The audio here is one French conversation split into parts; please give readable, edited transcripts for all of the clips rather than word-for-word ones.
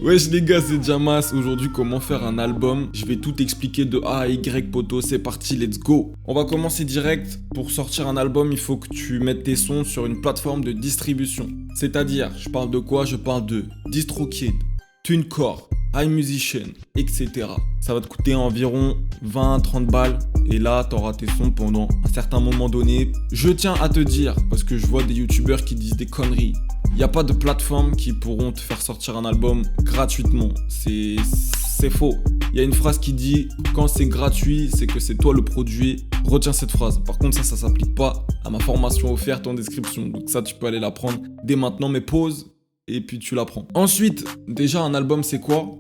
Wesh les gars, c'est Jamas. Aujourd'hui, comment faire un album. Je vais tout expliquer de A à Y, poto. C'est parti, let's go. On va commencer direct. Pour sortir un album, il faut que tu mettes tes sons sur une plateforme de distribution. C'est-à-dire, je parle de quoi? Je parle de DistroKid, TuneCore, iMusician, etc. Ça va te coûter environ 20-30 balles. Et là, t'auras tes sons pendant un certain moment donné. Je tiens à te dire, parce que je vois des youtubeurs qui disent des conneries. Il n'y a pas de plateforme qui pourront te faire sortir un album gratuitement. C'est faux. Il y a une phrase qui dit « Quand c'est gratuit, c'est que c'est toi le produit ». Retiens cette phrase. Par contre, ça s'applique pas à ma formation offerte en description. Donc ça, tu peux aller la prendre dès maintenant, mais pause et puis tu la prends. Ensuite, déjà, un album, c'est quoi?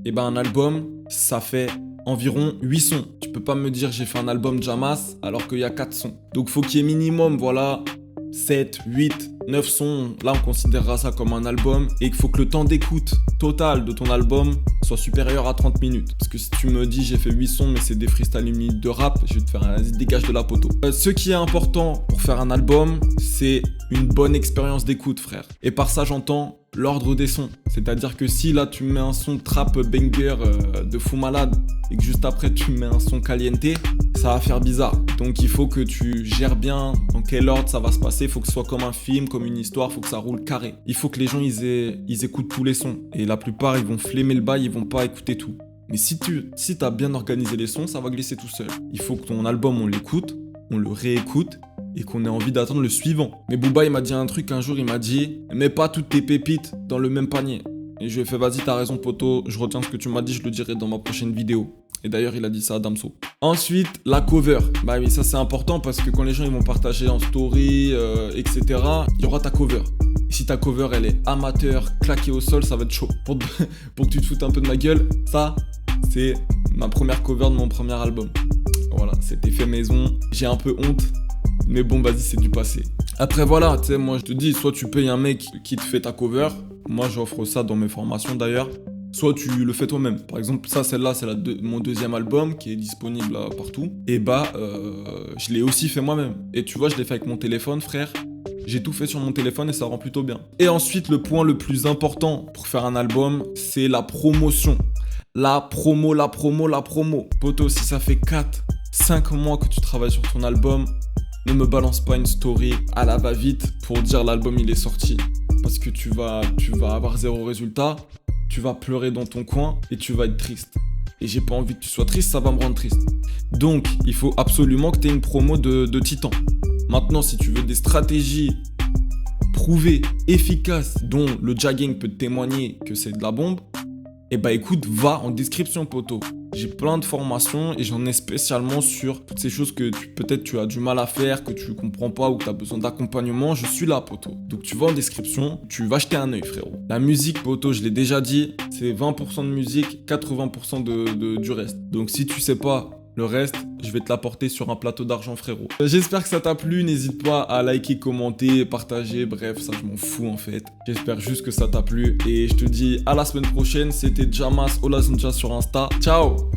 Eh ben, un album, ça fait environ 8 sons. Tu peux pas me dire j'ai fait un album Jamas alors qu'il y a 4 sons. Donc faut qu'il y ait minimum, voilà, 7, 8, 9 sons. Là on considérera ça comme un album. Et il faut que le temps d'écoute total de ton album soit supérieur à 30 minutes. Parce que si tu me dis j'ai fait 8 sons mais c'est des freestyles 1 minute de rap, je vais te faire un dégage de la poteau. Ce qui est important pour faire un album, c'est une bonne expérience d'écoute, frère. Et par ça j'entends l'ordre des sons. C'est-à-dire que si là tu mets un son trap banger de fou malade et que juste après tu mets un son caliente, ça va faire bizarre. Donc il faut que tu gères bien dans quel ordre ça va se passer. Il faut que ce soit comme un film, comme une histoire, il faut que ça roule carré. Il faut que les gens ils écoutent tous les sons. Et la plupart ils vont flemmer le bail, ils vont pas écouter tout. Mais si t'as bien organisé les sons, ça va glisser tout seul. Il faut que ton album on l'écoute, on le réécoute et qu'on ait envie d'attendre le suivant. Mais Booba il m'a dit un truc un jour, il m'a dit « Mets pas toutes tes pépites dans le même panier ». Et je lui ai fait « Vas-y, t'as raison poto, je retiens ce que tu m'as dit, je le dirai dans ma prochaine vidéo ». Et d'ailleurs il a dit ça à Damso. Ensuite, la cover. Bah oui, ça c'est important parce que quand les gens ils vont partager en story, etc., il y aura ta cover. Et si ta cover elle est amateur, claquée au sol, ça va être chaud. Pour que tu te foutes un peu de ma gueule, ça c'est ma première cover de mon premier album. Voilà, c'était fait maison, j'ai un peu honte. Mais bon, vas-y, c'est du passé. Après, voilà, tu sais, moi, je te dis, soit tu payes un mec qui te fait ta cover. Moi, j'offre ça dans mes formations, d'ailleurs. Soit tu le fais toi-même. Par exemple, celle-là, c'est mon deuxième album qui est disponible partout. Et bah, je l'ai aussi fait moi-même. Et tu vois, je l'ai fait avec mon téléphone, frère. J'ai tout fait sur mon téléphone et ça rend plutôt bien. Et ensuite, le point le plus important pour faire un album, c'est la promotion. La promo. Poto, si ça fait 4, 5 mois que tu travailles sur ton album, ne me balance pas une story à la va-vite pour dire l'album il est sorti. Parce que tu vas avoir 0 résultat, tu vas pleurer dans ton coin et tu vas être triste. Et j'ai pas envie que tu sois triste, ça va me rendre triste. Donc, il faut absolument que tu aies une promo de titan. Maintenant, si tu veux des stratégies prouvées, efficaces, dont le jagging peut te témoigner que c'est de la bombe, eh bah écoute, va en description poto. J'ai plein de formations et j'en ai spécialement sur toutes ces choses que peut-être tu as du mal à faire, que tu comprends pas ou que tu as besoin d'accompagnement. Je suis là poto. Donc tu vas en description, tu vas jeter un œil frérot. La musique poto, je l'ai déjà dit, c'est 20% de musique, 80% du reste. Donc si tu sais pas le reste, je vais te l'apporter sur un plateau d'argent frérot. J'espère que ça t'a plu, n'hésite pas à liker, commenter, partager, bref, ça je m'en fous en fait. J'espère juste que ça t'a plu et je te dis à la semaine prochaine, c'était Jamas Olazunja sur Insta. Ciao!